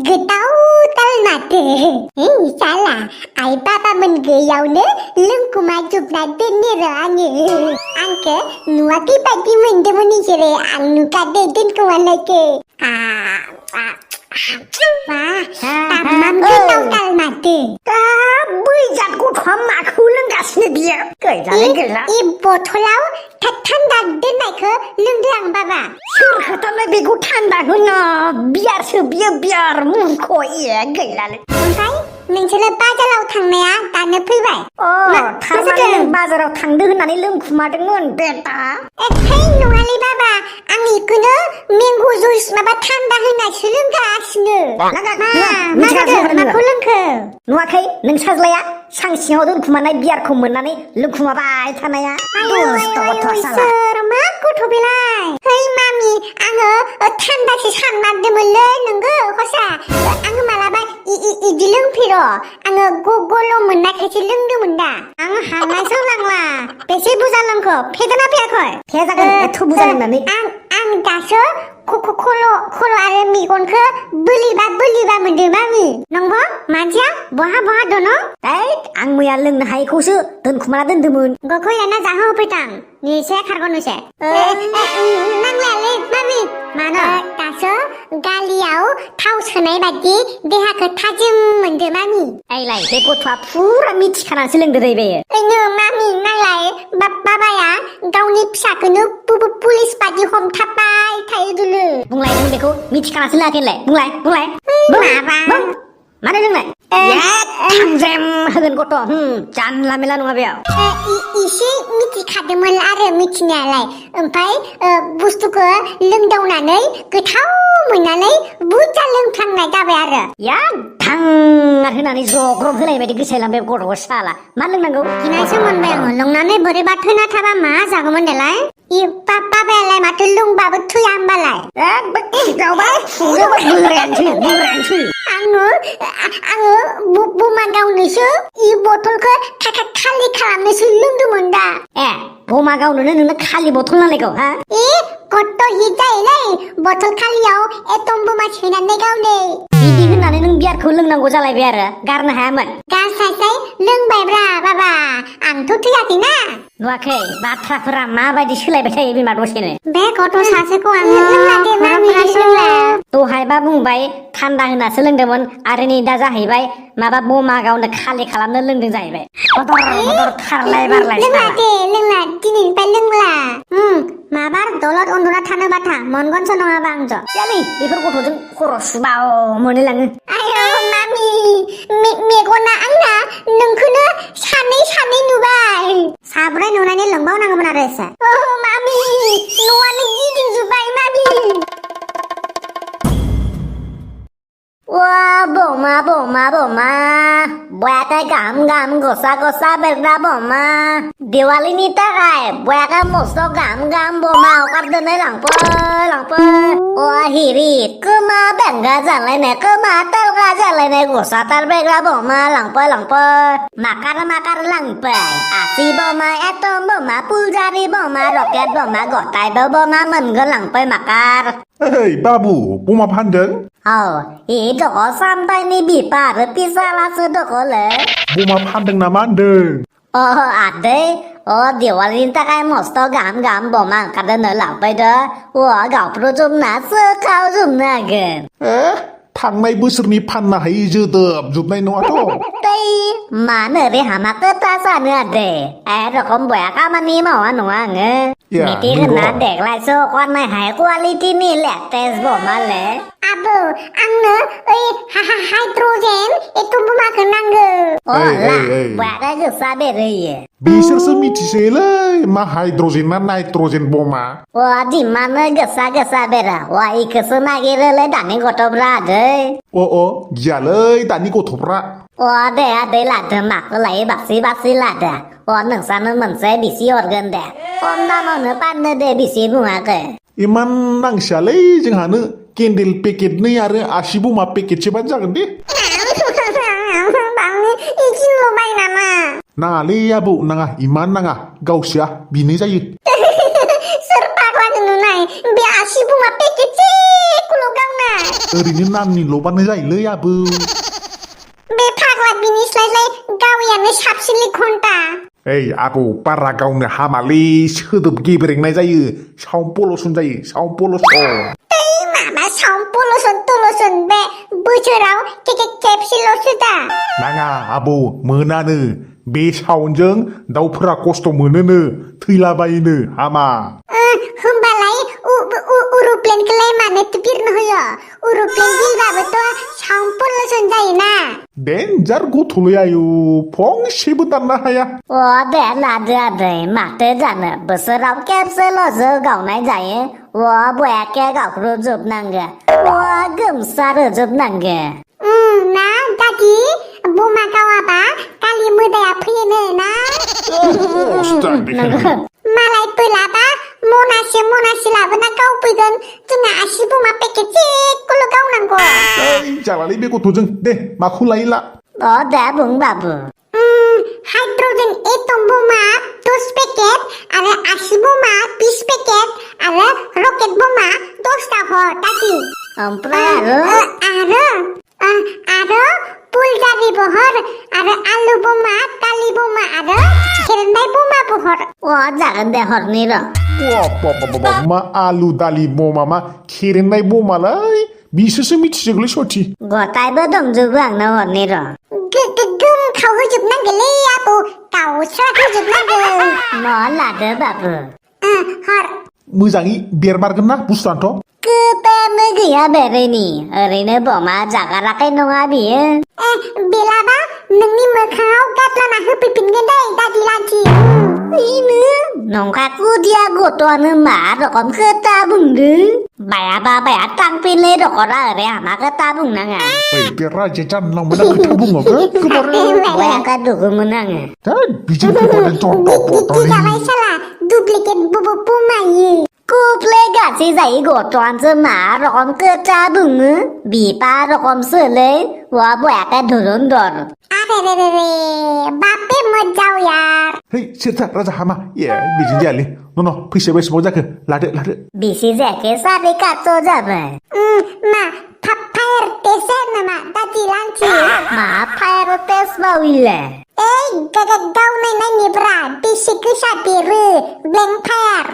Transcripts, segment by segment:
गोथावथार माथो साला आइ बाबामोन गैयावनो लोंखुमा जोबना दोनो र' आंखो नुवाखै बायदि मोनदोंमोन इसोरो आं नुखादो दोनखुमानायखो तामाम गोथावथार माथो बै जात गथ'आ माखौ लोंगासिनो बियो गैला इ बथलाव थान्दा दोननायखौ लोंदों आं बाबा सोर खोथालाय बेखौ थान्दा होनो बियारसो बियो बियार मुंख' गैलालै ओमफ्राय नोंसोरो बाजाराव थांनाया दानो फैबाय थारमाने बाजाराव थांदो होननानै लोंखुमादोंमोन बेटा है नङालै बाबा आं इखौनो मेंग' जुइस माबा थान्दा होनासो लोंगासिनो माखौ लोंखो नुवाखै नों साज्लाया सां सिङाव दोनखुमानाय बियारखौ मोननानै लोंखुमाबाय थानाया सोर मा गथ' बेलाय है मामि आङो थान्दासो सानमारदोंमोनलै नोंगो हसा आङो मालाबा इदि लोंफेर' आङो गल' मोननायखायसो लोंदोंमोन दा आं हानायसो लांला बेसे बुरजा लोंखो फेदोना फेयाखै फेजागोन एथ' बुरजा लोंनानै आं दासो खल' आरो मेगनखौ बोलिबा मोनदों मामि नंगौ मानसिया बहा दङ आं मैया लोंनो हायैखौसो दोनखुमाना दोन्दोंमोन गखौ लाना जाहोफैदां निसे खारग'नोसे नांलायालै मामि मानो दासो गालियाव थाव सोनाय बायदि देहाखौ थाजिम मोनदो मामि आइलाय बे गथ'आ फुरा मिथिखानासो लोंदो दै बेयो ओइनो मामि नायलाय बाबाया गावनि फिसाखौनो पुलिस बायदि हमथाबबाय थायो दुलु बुंलाय नों बेखौ मिथिखानासो लायाखैलाय बुंलाय माबा मानो लोंनाय थांजेम होगोन गथ' जानला मेला नङा बेयाव इसे मिथिखादोंमोन आरो मिथिनायालाय ओमफ्राय बुस्थुखौ लोंदावनानै गोथाव मोननानै बुरजा लोंफ्लांनाय जाबाय आरो थां होनानै जग्रब होनाय बायदि गोसायलांबाय गथ'खौ साला मा लोंनांगौ गिनायसो मोनबाय आङो लोंनानै बोरैबा थैना थाबा मा जागौमोन देलाय बाबायालाय माथो लोंबाबो थैया होमबालाय आङो बमा गावनोसो इ बथलखौ खालि खालामनोसो लोंदोंमोन दा बमा गावनोनो नोंनो खालि बथल नांलायगौ हा कत्त' हिट जायोलै बथल खालियाव एटम बमा सोनानै गावनो बिदि होननानै नों बियारखौ लोंनांगौ जालायबाय आरो गारनो हायामोन गारसायसाय लोंबायब्रा बाबा आंथ' थैयाखैना नुवाखै बाथ्राफोरा माबायदि सोलायबाय थायो बिमा दसेनो बे गथ' सासेखौ आङो दहायबा बुंबाय थान्दा होनासो लोंदोंमोन आरो नै दा जाहैबाय माबा बमा गावनो खालि खालामनो लोंदों जाहैबाय खारलाय बारलाय लोंला दिनैनिफ्राय लोंला माबार दलद उन्दुना थानो बाथा मोनगोनसो नङाबा आंजो बेफोर गथ'जों खर' सुबाव मोनलाङो आयौ मामि मेगना आंना नोंखौनो सानै नुबाय साब्रै नुनानै लोंबावनांगौमोन आरो एसे मामि न'आनो गिदिंजोब्बाय मामि बमा बयाखाय गाहाम गसा बेरग्रा बमा दिवालीनि थाखाय बयाखाय मस्त' गाहाम बमा हगारदोनै लांफै हिरि खोमा बेंगा जालायनाय खोमा तेलगा जालायनाय गसाथार बेरग्रा बमा लांफै माकार लांफै आसि बमा एटम बमा फुलजारि बमा रकेट बमा गथायबो बमा मोनगोन लांफै माकार बाबु बमा फानदों दख' सामथायनि बिफा आरो पिसालासो दख'लै बमा फानदों नामा होनदों आदै दिवालीनि थाखाय मस्त' गाहाम बमा ओंखारदों लांफैदो गावफ्रुजोबना सोखावजोबनो हागोन थांनाय बोसोरनि फाननो हायि जोबनाय नङाथ' मानो रे हामा खोथा सानो आदै रखम बया खामानि मावा नङा आङो मिटिं होना देग्लायसो अखानाय हाइ कुवालिटिनि लेटेस्ट बमालै आबो आंनो हाइड्रजेन एटम बमाखौ नांगौ बयाखाय गोसा बेरहोयो बिसोरसो मिथिसैलै मा हाइड्रजेन ना नाइट्रजेन बमा दिमानो गोसा बेरा इखौसो नागिरोलै दानि गथ'फ्रा आदै गियालै दानि गथ'फ्रा आदै लादो माखौ लायो बासि लादो नोंसानो मोनसे बिसि हरगोन दे खम दामावनो फाननो दे बिसि बुङाखै इमान नांसियालै जोंहानो केन्डेल पेकेटनै आरो आसि बमा पेकेटसेबानो जागोन दे नाङालै आबौ नाङा इमान नाङा गावसोआ बिनो जायो सोर फाग्लाखौ नुनाय बे आसि बुमा पेकेटसेखौल' गावना ओरैनो नामनिल' जायोलै आबौ बे फाग्ला बिनिस्लायलाय गावियानो साबसिनलै घन्टा ओइ आबौ बारा गावनो हामालै सोदोब गेब्रेंनाय जायो साउन्ड पलुसन जायो साउन्ड पलुसन माबा साउन्ड पलुसन टलुसन बे बोसोराव खेबसेल'सो दा नाङा आबौ मोनानो बे साउन्डजों दाउफोरा खस्थ' मोनोनो थैलाबायोनो हामा होमबालाय उरुप्लेनखौलाय मानोथो बिरनो होयो उरुप्लेन बिरबाबोथ' साउन्ड पलुसन जायोना डेन्जार गथ'लै आयु फंसेबो दाननो हाया दे लादो आदै माथो जानो बोसोराव खेबसेल'सो गावनाय जायो बयाके गावख्रुबजोबनांगो गोमसार होजोबनांगो ना दादि बमा गावाबा कालि मोदाया फैयोनो ना मालाय बोलाबा मनासे लाबोना गावफैगोन जोंना आसि बमा पेकेटसेखौल' गावनांगौ जालालै बे गथ'जों दे माखौ लायोला दे बुं बाबु हाइड्रजेन एटम बमा 10 पेकेट आरो आसि बमा 20 पेकेट आरो रकेट बमा 10 टा हर दादि ओमफ्राय आरो फुलजारि बहर आरो आलु बमा दालि बमा आरो खेरेन्दाय बमाबो हर जागोन दे हरनि र' मा आलु दालि बमा मा खेरेन्नाय बमालै बिसोरसो मिथिजोबलै सथि गथायबो दंजोबो आंनो हरनि र' गोम खावहोजोबनांगोनलै आबौ गावस्रा होजोबनांगौ लादो बाबु हर मोजाङै बेरमारगोन ना बुस्थुआनोथ' खोथायानो गैया बेरैनि ओरैनो बमा जागाराखै नङा बियो बेलाबा नोंनि मोखाङाव गाद्लाना होफैफिनगोन दै दादि लान्थि नंखा खुदिया गथ'आनो मा रखम खोथा बुंदो बाया थांफिनलै रखरा ओरै हामा खोथा बुंनाङा बे रायजो जानला मोनला खोथा बुङो बयाका दुखुमोन आङो बिजों फैबानो बिदि जाबाय साला डुप्लिकेट बुमायो कुप्ले गासै जायो गथ'आनोसो मा रखम खोथा बुङो बिफा रखमसोलै बयाका धुरन्धर आरे बापे मत जाओ यार है सेरथा राजा हामा बिदिनो जायालै न' फैसा बेसेबां जाखो लादो बिसि जायाखै 450 जाबाय मा फायर टेस्ट नामा दादि लान्थि मा फायर टेस्ट बाविले गावनाय नायनिब्रा बेसे गोसा बेरो ब्लेंक फायार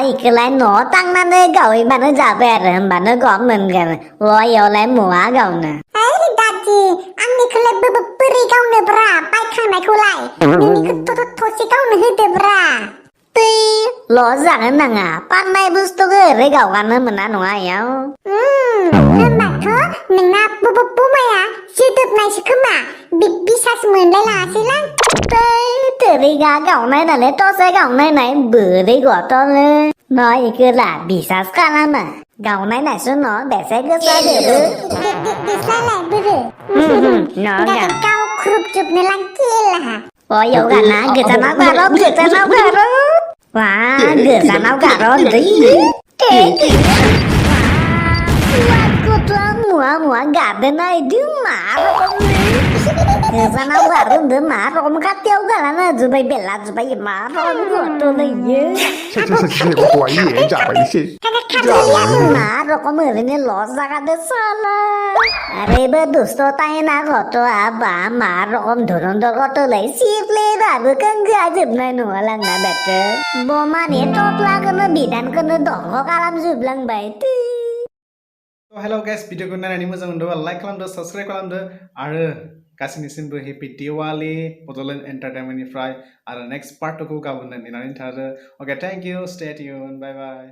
इखौलाय न' थांनानै गावहैबानो जाबाय आरो होमबानो गम मोनगोन इयावलाय मुवा गावनो दादि आंनिखौलाय बोरै गावनोब्रा बायखांनायखौलाय नोंनिखौ थसे गावनो होदोब्रा लस जागोन नाङा फाननाय बुस्थुखौ ओरै गावगानो मोना नङा इयाव होमबाथ' नोंना बुमाया जोदोबनायसो खोमा बिसास मोनलाय लाङासैलां तेरिगा गावनाय नालाय टसे गावनाय नाय बोरै गथ'नो इखौला बिसास खालामा गावनाय नायसो बेसे गोसा बेरो बिसालाय बोरो गावख्रुबजोबनो लांखेला इयाव गाना गोजानाव गार' गोजानाव गार' गथ'आ मुवा गारदो नायदो मा गोजानाव गारदो मा रखम खाथियाव गालाना जुबाय बेला जुबाय मा रखम गथ'लैयो मा रखम ओरैनो लस जागादो साला आरेबो दुस्थ' तायना गथ'आ बा मा रखम धुरन्धर गथ'लै सिफ्लेबाबो कंगोआ जोबनाय नङा लांना बेथो बमानि थफ्लाखौनो बिदानखौनो दंग' खालामजोबलांबाय हेल' गाइस भिडिअखौ नायनानै मोजां मोनदोंबा लाइक खालामदो साबस्क्राइब खालामदो आरो गासैनिसिमबो हेपि दिवाली बड'लेण्ड एन्टारटेनमेन्टनिफ्राय आरो नेक्स्ट पार्ट 2खौ गाबोन नेनानै थादो okay thank you stay tuned bye bye